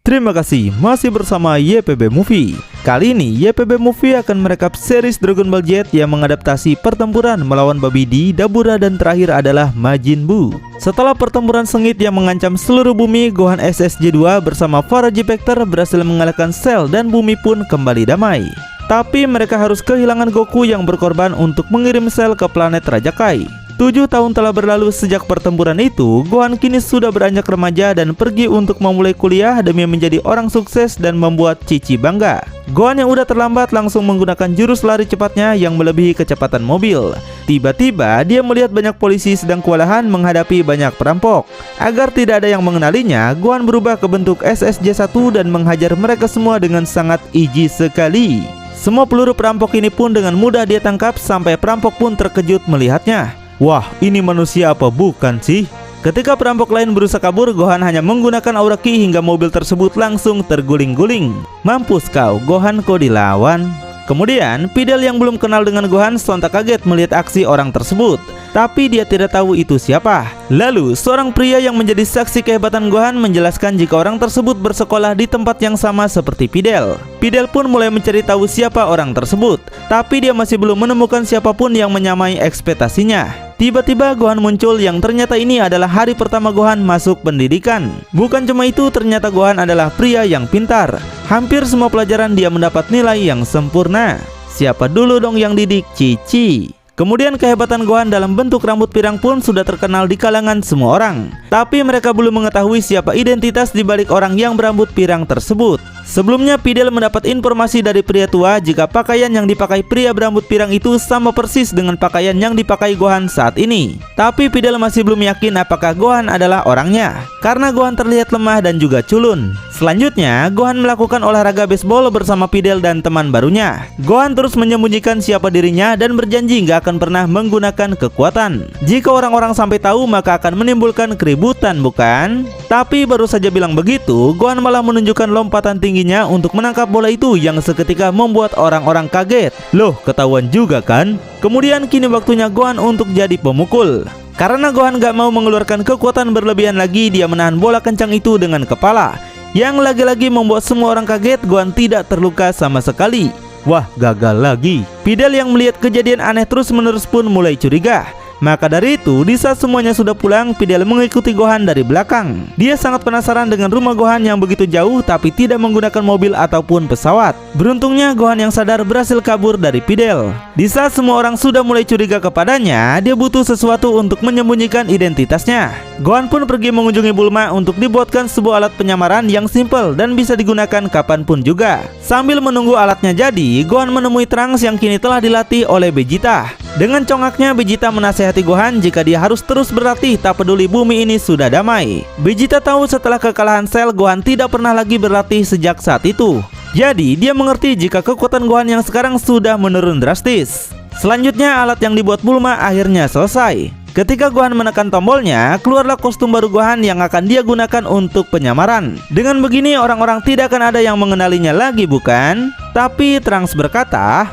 Terima kasih masih bersama YPB Movie. Kali ini YPB Movie akan merekap series Dragon Ball Z yang mengadaptasi pertempuran melawan Babi D, Dabura, dan terakhir adalah Majin Buu. Setelah pertempuran sengit yang mengancam seluruh bumi, Gohan SSJ2 bersama Vegapactor berhasil mengalahkan Cell dan bumi pun kembali damai. Tapi mereka harus kehilangan Goku yang berkorban untuk mengirim Cell ke planet Raja Kai. 7 tahun telah berlalu sejak pertempuran itu. Gohan kini sudah beranjak remaja dan pergi untuk memulai kuliah demi menjadi orang sukses dan membuat Cici bangga. Gohan yang udah terlambat langsung menggunakan jurus lari cepatnya yang melebihi kecepatan mobil. Tiba-tiba dia melihat banyak polisi sedang kewalahan menghadapi banyak perampok. Agar tidak ada yang mengenalinya, Gohan berubah ke bentuk SSJ1 dan menghajar mereka semua dengan sangat iji sekali. Semua peluru perampok ini pun dengan mudah dia tangkap sampai perampok pun terkejut melihatnya. Wah, ini manusia apa bukan sih? Ketika perampok lain berusaha kabur, Gohan hanya menggunakan aura ki hingga mobil tersebut langsung terguling-guling. Mampus kau, Gohan, kau dilawan. Kemudian, Videl yang belum kenal dengan Gohan sontak kaget melihat aksi orang tersebut. Tapi dia tidak tahu itu siapa. Lalu, seorang pria yang menjadi saksi kehebatan Gohan menjelaskan jika orang tersebut bersekolah di tempat yang sama seperti Videl. Videl pun mulai mencari tahu siapa orang tersebut. Tapi dia masih belum menemukan siapapun yang menyamai ekspektasinya. Tiba-tiba Gohan muncul yang ternyata ini adalah hari pertama Gohan masuk pendidikan. Bukan cuma itu, ternyata Gohan adalah pria yang pintar. Hampir semua pelajaran dia mendapat nilai yang sempurna. Siapa dulu dong yang didik? Cici. Kemudian kehebatan Gohan dalam bentuk rambut pirang pun sudah terkenal di kalangan semua orang. Tapi mereka belum mengetahui siapa identitas di balik orang yang berambut pirang tersebut. Sebelumnya Videl mendapat informasi dari pria tua jika pakaian yang dipakai pria berambut pirang itu sama persis dengan pakaian yang dipakai Gohan saat ini. Tapi Videl masih belum yakin apakah Gohan adalah orangnya, karena Gohan terlihat lemah dan juga culun. Selanjutnya, Gohan melakukan olahraga baseball bersama Videl dan teman barunya. Gohan terus menyembunyikan siapa dirinya dan berjanji gak akan pernah menggunakan kekuatan. Jika orang-orang sampai tahu maka akan menimbulkan keributan, bukan? Tapi baru saja bilang begitu, Gohan malah menunjukkan lompatan tingginya untuk menangkap bola itu yang seketika membuat orang-orang kaget. Loh, ketahuan juga kan? Kemudian kini waktunya Gohan untuk jadi pemukul. Karena Gohan gak mau mengeluarkan kekuatan berlebihan lagi, dia menahan bola kencang itu dengan kepala, yang lagi-lagi membuat semua orang kaget. Gohan tidak terluka sama sekali. Wah, gagal lagi. Videl yang melihat kejadian aneh terus-menerus pun mulai curiga. Maka dari itu, di saat semuanya sudah pulang, Videl mengikuti Gohan dari belakang. Dia sangat penasaran dengan rumah Gohan yang begitu jauh tapi tidak menggunakan mobil ataupun pesawat. Beruntungnya Gohan yang sadar berhasil kabur dari Videl. Di saat semua orang sudah mulai curiga kepadanya, dia butuh sesuatu untuk menyembunyikan identitasnya. Gohan pun pergi mengunjungi Bulma untuk dibuatkan sebuah alat penyamaran yang simpel dan bisa digunakan kapanpun juga. Sambil menunggu alatnya jadi, Gohan menemui Trunks yang kini telah dilatih oleh Vegeta. Dengan congaknya, Vegeta menasihati Gohan jika dia harus terus berlatih tak peduli bumi ini sudah damai. Vegeta tahu setelah kekalahan Cell, Gohan tidak pernah lagi berlatih sejak saat itu. Jadi, dia mengerti jika kekuatan Gohan yang sekarang sudah menurun drastis. Selanjutnya, alat yang dibuat Bulma akhirnya selesai. Ketika Gohan menekan tombolnya, keluarlah kostum baru Gohan yang akan dia gunakan untuk penyamaran. Dengan begini, orang-orang tidak akan ada yang mengenalinya lagi, bukan? Tapi Trunks berkata,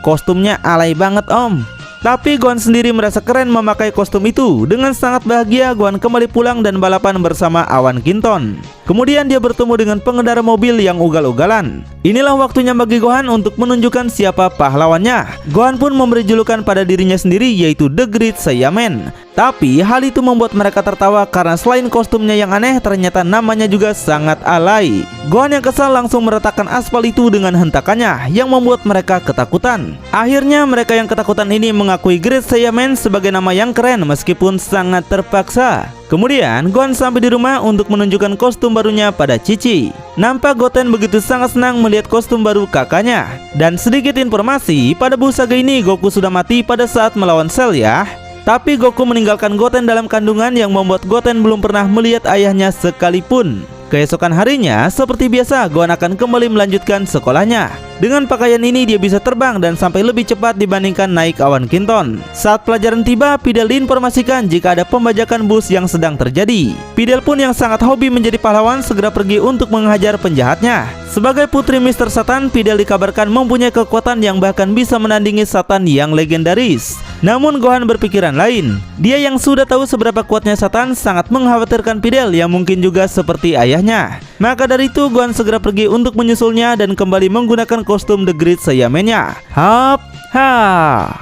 kostumnya alay banget om. Tapi Gohan sendiri merasa keren memakai kostum itu. Dengan sangat bahagia, Gohan kembali pulang dan balapan bersama Awan Kinton. Kemudian dia bertemu dengan pengendara mobil yang ugal-ugalan. Inilah waktunya bagi Gohan untuk menunjukkan siapa pahlawannya. Gohan pun memberi julukan pada dirinya sendiri, yaitu The Great Saiyaman. Tapi hal itu membuat mereka tertawa karena selain kostumnya yang aneh, ternyata namanya juga sangat alay. Gohan yang kesal langsung meratakan aspal itu dengan hentakannya, yang membuat mereka ketakutan. Akhirnya mereka yang ketakutan ini mengakui Great Saiyaman sebagai nama yang keren meskipun sangat terpaksa. Kemudian Gohan sampai di rumah untuk menunjukkan kostum barunya pada Cici. Nampak Goten begitu sangat senang melihat kostum baru kakaknya. Dan sedikit informasi, pada buku saga ini Goku sudah mati pada saat melawan Cell ya. Tapi Goku meninggalkan Goten dalam kandungan yang membuat Goten belum pernah melihat ayahnya sekalipun. Keesokan harinya, seperti biasa, Gohan akan kembali melanjutkan sekolahnya. Dengan pakaian ini dia bisa terbang dan sampai lebih cepat dibandingkan naik Awan Kinton. Saat pelajaran tiba, Videl diinformasikan jika ada pembajakan bus yang sedang terjadi. Videl pun yang sangat hobi menjadi pahlawan segera pergi untuk menghajar penjahatnya. Sebagai putri Mr. Satan, Videl dikabarkan mempunyai kekuatan yang bahkan bisa menandingi Satan yang legendaris. Namun Gohan berpikiran lain. Dia yang sudah tahu seberapa kuatnya Satan sangat mengkhawatirkan Videl yang mungkin juga seperti ayahnya. Maka dari itu Gohan segera pergi untuk menyusulnya dan kembali menggunakan kostum The Great Saiyaman-nya.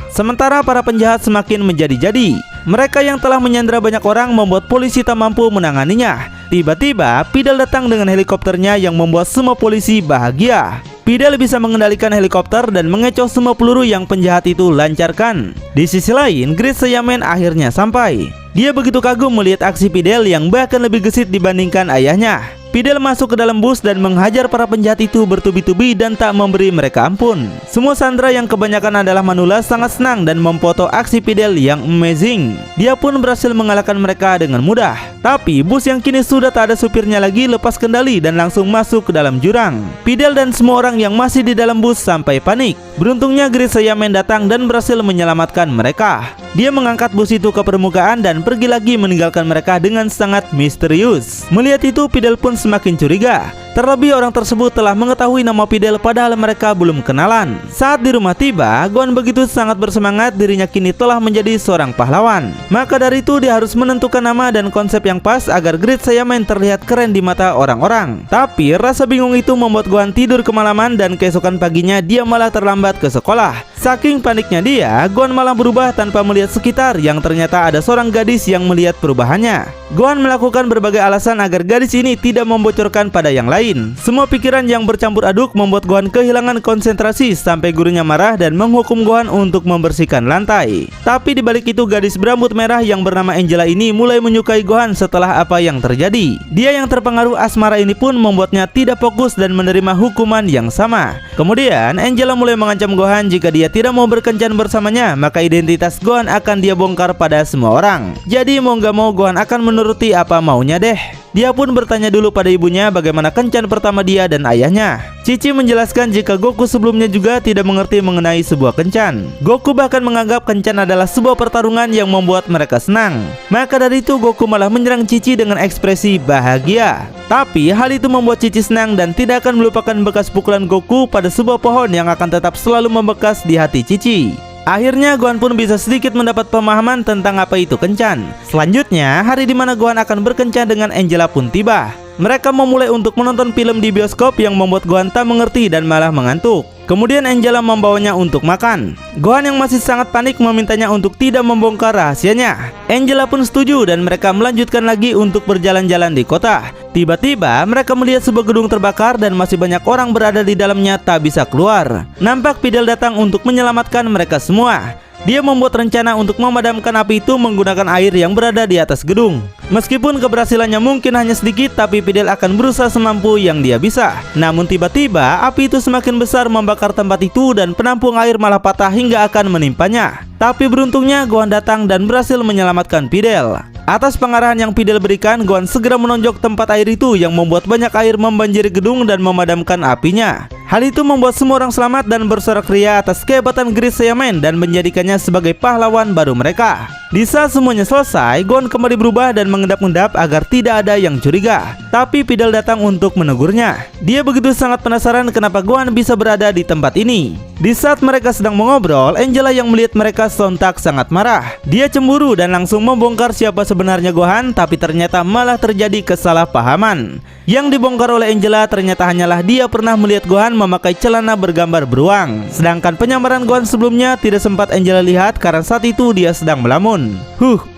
Sementara para penjahat semakin menjadi-jadi. Mereka yang telah menyandra banyak orang membuat polisi tak mampu menanganinya. Tiba-tiba Videl datang dengan helikopternya yang membuat semua polisi bahagia. Videl bisa mengendalikan helikopter dan mengecoh semua peluru yang penjahat itu lancarkan. Di sisi lain, Great Saiyaman akhirnya sampai. Dia begitu kagum melihat aksi Videl yang bahkan lebih gesit dibandingkan ayahnya. Videl masuk ke dalam bus dan menghajar para penjahat itu bertubi-tubi dan tak memberi mereka ampun. Semua sandera yang kebanyakan adalah manula sangat senang dan memfoto aksi Videl yang amazing. Dia pun berhasil mengalahkan mereka dengan mudah. Tapi bus yang kini sudah tak ada supirnya lagi lepas kendali dan langsung masuk ke dalam jurang. Videl dan semua orang yang masih di dalam bus sampai panik. Beruntungnya Great Saiyaman datang dan berhasil menyelamatkan mereka. Dia mengangkat bus itu ke permukaan dan pergi lagi meninggalkan mereka dengan sangat misterius. Melihat itu Videl pun semakin curiga. Terlebih orang tersebut telah mengetahui nama Videl padahal mereka belum kenalan. Saat di rumah tiba, Gohan begitu sangat bersemangat dirinya kini telah menjadi seorang pahlawan. Maka dari itu dia harus menentukan nama dan konsep yang pas agar Great Saiyaman terlihat keren di mata orang-orang. Tapi rasa bingung itu membuat Gohan tidur kemalaman dan keesokan paginya dia malah terlambat ke sekolah. Saking paniknya dia, Gohan malah berubah tanpa melihat sekitar yang ternyata ada seorang gadis yang melihat perubahannya. Gohan melakukan berbagai alasan agar gadis ini tidak membocorkan pada yang lain. Semua pikiran yang bercampur aduk membuat Gohan kehilangan konsentrasi sampai gurunya marah dan menghukum Gohan untuk membersihkan lantai. Tapi dibalik itu gadis berambut merah yang bernama Angela ini mulai menyukai Gohan setelah apa yang terjadi. Dia yang terpengaruh asmara ini pun membuatnya tidak fokus dan menerima hukuman yang sama. Kemudian Angela mulai mengancam Gohan jika dia tidak mau berkencan bersamanya, maka identitas Gohan akan dia bongkar pada semua orang. Jadi mau gak mau Gohan akan menuruti apa maunya deh. Dia pun bertanya dulu pada ibunya bagaimana kencan pertama dia dan ayahnya. Cici menjelaskan jika Goku sebelumnya juga tidak mengerti mengenai sebuah kencan. Goku bahkan menganggap kencan adalah sebuah pertarungan yang membuat mereka senang. Maka dari itu Goku malah menyerang Cici dengan ekspresi bahagia. Tapi hal itu membuat Cici senang dan tidak akan melupakan bekas pukulan Goku pada sebuah pohon yang akan tetap selalu membekas di hati Cici. Akhirnya Gohan pun bisa sedikit mendapat pemahaman tentang apa itu kencan. Selanjutnya, hari di mana Gohan akan berkencan dengan Angela pun tiba. Mereka memulai untuk menonton film di bioskop yang membuat Gohan tak mengerti dan malah mengantuk. Kemudian Angela membawanya untuk makan. Gohan yang masih sangat panik memintanya untuk tidak membongkar rahasianya. Angela pun setuju dan mereka melanjutkan lagi untuk berjalan-jalan di kota. Tiba-tiba mereka melihat sebuah gedung terbakar dan masih banyak orang berada di dalamnya tak bisa keluar. Nampak Videl datang untuk menyelamatkan mereka semua. Dia membuat rencana untuk memadamkan api itu menggunakan air yang berada di atas gedung. Meskipun keberhasilannya mungkin hanya sedikit, tapi Videl akan berusaha semampu yang dia bisa. Namun tiba-tiba api itu semakin besar membakar tempat itu dan penampung air malah patah hingga akan menimpanya. Tapi beruntungnya Gohan datang dan berhasil menyelamatkan Videl. Atas pengarahan yang Videl berikan, Gohan segera menonjok tempat air itu yang membuat banyak air membanjiri gedung dan memadamkan apinya. Hal itu membuat semua orang selamat dan bersorak ria atas kehebatan Great Saiyaman dan menjadikannya sebagai pahlawan baru mereka. Di saat semuanya selesai, Gohan kembali berubah dan mengendap-endap agar tidak ada yang curiga. Tapi Videl datang untuk menegurnya. Dia begitu sangat penasaran kenapa Gohan bisa berada di tempat ini. Di saat mereka sedang mengobrol, Angela yang melihat mereka sontak sangat marah. Dia cemburu dan langsung membongkar siapa sebenarnya Gohan, tapi ternyata malah terjadi kesalahpahaman. Yang dibongkar oleh Angela ternyata hanyalah dia pernah melihat Gohan memakai celana bergambar beruang. Sedangkan penyamaran Gohan sebelumnya tidak sempat Angela lihat karena saat itu dia sedang melamun.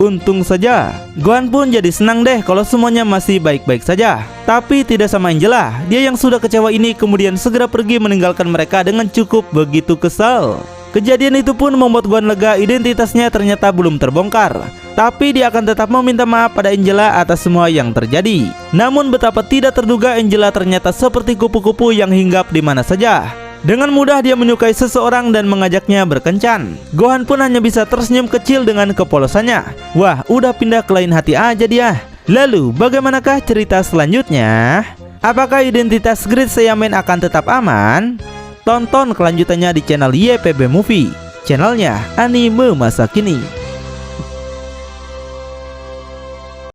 Untung saja. Gohan pun jadi senang deh kalau semuanya masih baik-baik saja. Tapi tidak sama Angela. Dia yang sudah kecewa ini kemudian segera pergi meninggalkan mereka dengan cukup begitu kesal. Kejadian itu pun membuat Gohan lega identitasnya ternyata belum terbongkar. Tapi dia akan tetap meminta maaf pada Angela atas semua yang terjadi. Namun betapa tidak terduga Angela ternyata seperti kupu-kupu yang hinggap di mana saja. Dengan mudah dia menyukai seseorang dan mengajaknya berkencan. Gohan pun hanya bisa tersenyum kecil dengan kepolosannya. Wah, udah pindah ke lain hati aja dia. Lalu bagaimanakah cerita selanjutnya? Apakah identitas Great Saiyaman akan tetap aman? Tonton kelanjutannya di channel YPB Movie, channelnya anime masa kini.